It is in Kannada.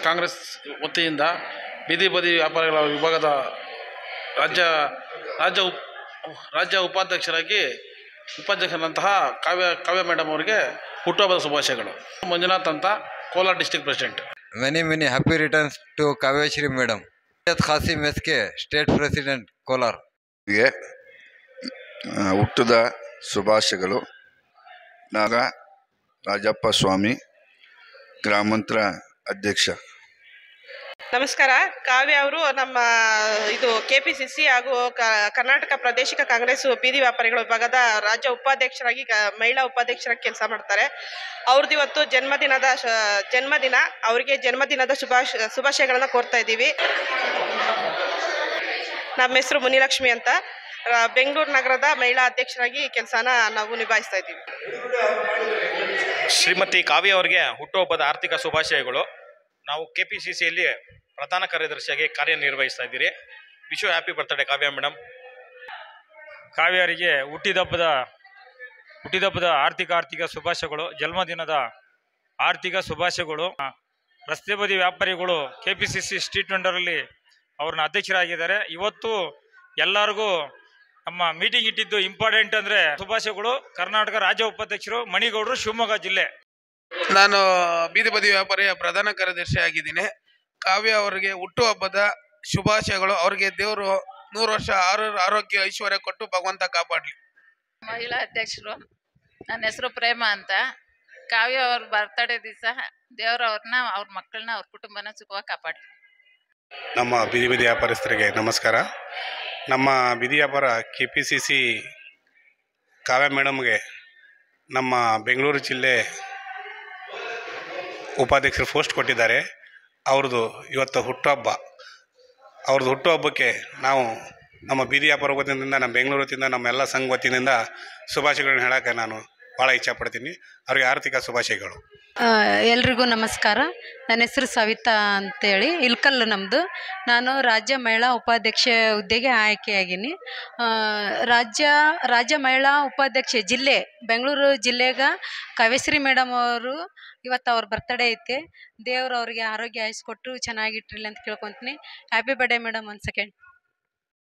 ಕಾಂಗ್ರೆಸ್ ವತಿಯಿಂದ ಬೀದಿ ಬದಿ ವ್ಯಾಪಾರಿಗಳ ವಿಭಾಗದ ರಾಜ್ಯ ರಾಜ್ಯ ರಾಜ್ಯ ಉಪಾಧ್ಯಕ್ಷರಂತಹ ಕಾವ್ಯ ಮೇಡಮ್ ಅವರಿಗೆ ಹುಟ್ಟುಹಬ್ಬದ ಶುಭಾಶಯಗಳು. ಮಂಜುನಾಥ್ ಅಂತ, Kolar district president. Many happy returns to Kavyashree madam. Khasim SK, state president, Kolar. ಹುಟ್ಟದ ಶುಭಾಶಯಗಳು. ನಾಗ ರಾಜಪ್ಪ ಸ್ವಾಮಿ, ಗ್ರಾಮಾಂತರ ಅಧ್ಯಕ್ಷ. ನಮಸ್ಕಾರ. ಕಾವ್ಯ ಅವರು ನಮ್ಮ KPCC ಹಾಗೂ ಕರ್ನಾಟಕ ಪ್ರಾದೇಶಿಕ ಕಾಂಗ್ರೆಸ್ ಬೀದಿ ವ್ಯಾಪಾರಿಗಳ ವಿಭಾಗದ ರಾಜ್ಯ ಉಪಾಧ್ಯಕ್ಷರಾಗಿ ಮಹಿಳಾ ಉಪಾಧ್ಯಕ್ಷರಾಗಿ ಕೆಲಸ ಮಾಡ್ತಾರೆ. ಅವ್ರದ್ದು ಇವತ್ತು ಜನ್ಮದಿನ. ಅವರಿಗೆ ಜನ್ಮದಿನದ ಶುಭಾಶಯಗಳನ್ನ ಕೋರ್ತಾ ಇದ್ದೀವಿ. ನಮ್ಮ ಹೆಸರು ಮುನಿಲಕ್ಷ್ಮಿ ಅಂತ, ಬೆಂಗಳೂರು ನಗರದ ಮಹಿಳಾ ಅಧ್ಯಕ್ಷರಾಗಿ ಕೆಲಸನ ನಾವು ನಿಭಾಯಿಸ್ತಾ ಇದ್ದೀವಿ. ಶ್ರೀಮತಿ ಕಾವ್ಯ ಅವರಿಗೆ ಹುಟ್ಟುಹಬ್ಬದ ಆರ್ಥಿಕ ಶುಭಾಶಯಗಳು. ನಾವು KPCCಯಲ್ಲಿ ಪ್ರಧಾನ ಕಾರ್ಯದರ್ಶಿಯಾಗಿ ಕಾರ್ಯನಿರ್ವಹಿಸ್ತಾ ಇದ್ದೀರಿ. Wish you happy birthday Kavya madam. Kavya ಅವರಿಗೆ ಹುಟ್ಟಿದಬ್ಬದ ಆರ್ಥಿಕ ಶುಭಾಶಯಗಳು, ಜನ್ಮದಿನದ ಆರ್ಥಿಕ ಶುಭಾಶಯಗಳು. ರಸ್ತೆ ಬದಿ ವ್ಯಾಪಾರಿಗಳು KPCC ಸ್ಟ್ರೀಟ್ ವೆಂಡರಲ್ಲಿ ಅವ್ರನ್ನ ಅಧ್ಯಕ್ಷರಾಗಿದ್ದಾರೆ. ಇವತ್ತು ಎಲ್ಲರಿಗೂ ನಮ್ಮ ಮೀಟಿಂಗ್ ಇಟ್ಟಿದ್ದು ಇಂಪಾರ್ಟೆಂಟ್ ಅಂದರೆ ಶುಭಾಶಯಗಳು. ಕರ್ನಾಟಕ ರಾಜ್ಯ ಉಪಾಧ್ಯಕ್ಷರು, ಮಣಿಗೌಡರು, ಶಿವಮೊಗ್ಗ ಜಿಲ್ಲೆ. ನಾನು ಬೀದಿ ಬದಿ ವ್ಯಾಪಾರಿಯ ಪ್ರಧಾನ ಕಾರ್ಯದರ್ಶಿ ಆಗಿದ್ದೀನಿ. ಕಾವ್ಯ ಅವರಿಗೆ ಹುಟ್ಟುಹಬ್ಬದ ಶುಭಾಶಯಗಳು. ಅವರಿಗೆ ದೇವರು 100 ವರ್ಷ ಆರೋಗ್ಯ ಐಶ್ವರ್ಯ ಕೊಟ್ಟು ಭಗವಂತ ಕಾಪಾಡಲಿ. ಮಹಿಳಾ ಅಧ್ಯಕ್ಷರು, ನನ್ನ ಹೆಸರು ಪ್ರೇಮ ಅಂತ. ಕಾವ್ಯ ಅವ್ರ ಬರ್ತಡೇ ದಿವಸ ದೇವರು ಅವ್ರನ್ನ, ಅವ್ರ ಮಕ್ಕಳನ್ನ, ಅವ್ರ ಕುಟುಂಬನ ಸುಖವಾಗಿ ಕಾಪಾಡಲಿ. ನಮ್ಮ ಬೀದಿ ವ್ಯಾಪಾರಸ್ಥರಿಗೆ ನಮಸ್ಕಾರ. ನಮ್ಮ ಬೀದಿ ವ್ಯಾಪಾರ KPCC ಕಾವ್ಯ ಮೇಡಮ್ಗೆ ನಮ್ಮ ಬೆಂಗಳೂರು ಜಿಲ್ಲೆ ಉಪಾಧ್ಯಕ್ಷರು ಪೋಸ್ಟ್ ಕೊಟ್ಟಿದ್ದಾರೆ. ಅವ್ರದ್ದು ಇವತ್ತು ಹುಟ್ಟುಹಬ್ಬ. ಅವ್ರದ್ದು ಹುಟ್ಟುಹಬ್ಬಕ್ಕೆ ನಾವು ನಮ್ಮ ಬೀದಿ ವ್ಯಾಪಾರ ವತಿಯಿಂದ, ನಮ್ಮ ಬೆಂಗಳೂರು ವತಿಯಿಂದ, ನಮ್ಮ ಎಲ್ಲ ಸಂಘ ವತಿಯಿಂದ ಶುಭಾಶಯಗಳನ್ನ ಹೇಳೋಕ್ಕೆ ನಾನು ಭಾಳ ಇಚ್ಛಪಡ್ತೀನಿ. ಅವರಿಗೆ ಆರ್ಥಿಕ ಶುಭಾಶಯಗಳು. ಎಲ್ರಿಗೂ ನಮಸ್ಕಾರ. ನನ್ನ ಹೆಸರು ಸವಿತಾ ಅಂತೇಳಿ, ಇಲ್ಕಲ್ಲು ನಮ್ಮದು. ನಾನು ರಾಜ್ಯ ಮಹಿಳಾ ಉಪಾಧ್ಯಕ್ಷ ಹುದ್ದೆಗೆ ಆಯ್ಕೆಯಾಗೀನಿ. ರಾಜ್ಯ ಮಹಿಳಾ ಉಪಾಧ್ಯಕ್ಷೆ ಜಿಲ್ಲೆ ಬೆಂಗಳೂರು ಜಿಲ್ಲೆಗೆ ಕಾವ್ಯಶ್ರೀ ಮೇಡಮ್ ಅವರು ಇವತ್ತು ಅವ್ರ ಬರ್ತಡೇ ಐತೆ. ದೇವರು ಅವ್ರಿಗೆ ಆರೋಗ್ಯ ಆಯುಸ್ಸು ಕೊಟ್ಟು ಚೆನ್ನಾಗಿಟ್ಟಿರಲಿ ಅಂತ ಕೇಳ್ಕೊತೀನಿ. Happy birthday madam. 1 ಸೆಕೆಂಡ್.